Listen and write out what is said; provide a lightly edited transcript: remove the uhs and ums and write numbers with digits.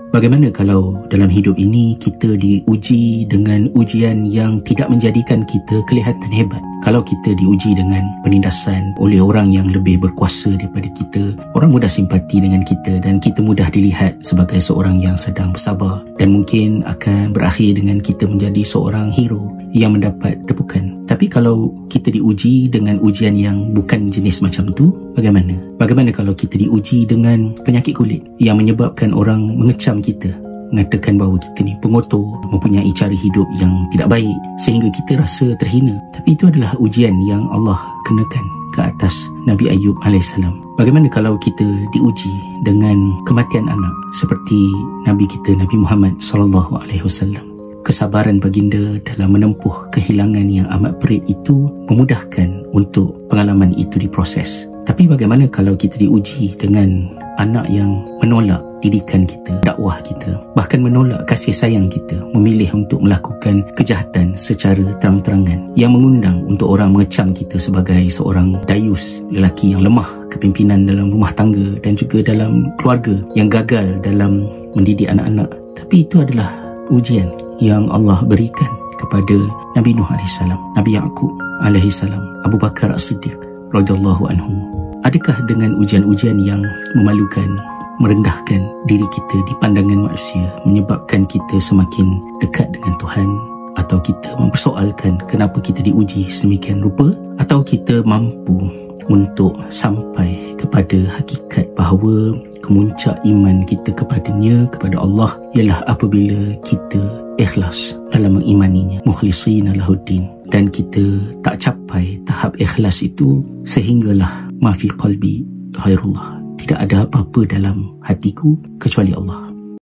Bagaimana kalau dalam hidup ini kita diuji dengan ujian yang tidak menjadikan kita kelihatan hebat? Kalau kita diuji dengan penindasan oleh orang yang lebih berkuasa daripada kita, orang mudah simpati dengan kita dan kita mudah dilihat sebagai seorang yang sedang bersabar, dan mungkin akan berakhir dengan kita menjadi seorang hero yang mendapat tepukan. Tapi kalau kita diuji dengan ujian yang bukan jenis macam tu, bagaimana? Bagaimana kalau kita diuji dengan penyakit kulit yang menyebabkan orang mengecam kita, mengatakan bahawa kita ni pengotor, mempunyai cara hidup yang tidak baik sehingga kita rasa terhina? Tapi itu adalah ujian yang Allah kenakan ke atas Nabi Ayub AS. Bagaimana kalau kita diuji dengan kematian anak seperti Nabi kita Nabi Muhammad SAW? Kesabaran baginda dalam menempuh kehilangan yang amat perit itu memudahkan untuk pengalaman itu diproses. Tapi bagaimana kalau kita diuji dengan anak yang menolak didikan kita, dakwah kita, bahkan menolak kasih sayang kita, memilih untuk melakukan kejahatan secara terang-terangan, yang mengundang untuk orang mengecam kita sebagai seorang dayus, lelaki yang lemah kepimpinan dalam rumah tangga dan juga dalam keluarga, yang gagal dalam mendidik anak-anak. Tapi itu adalah ujian yang Allah berikan kepada Nabi Nuh AS, Nabi Yaqub AS, Abu Bakar As-Siddiq radhiyallahu anhu. Adakah dengan ujian-ujian yang memalukan, merendahkan diri kita di pandangan manusia, menyebabkan kita semakin dekat dengan Tuhan? Atau kita mempersoalkan kenapa kita diuji sedemikian rupa? Atau kita mampu untuk sampai kepada hakikat bahawa kemuncak iman kita kepadanya, kepada Allah, ialah apabila kita ikhlas dalam mengimaninya, mukhlisina lahuddin, dan kita tak capai tahap ikhlas itu sehinggalah ma fi qalbi ghairullah, tidak ada apa-apa dalam hatiku kecuali Allah.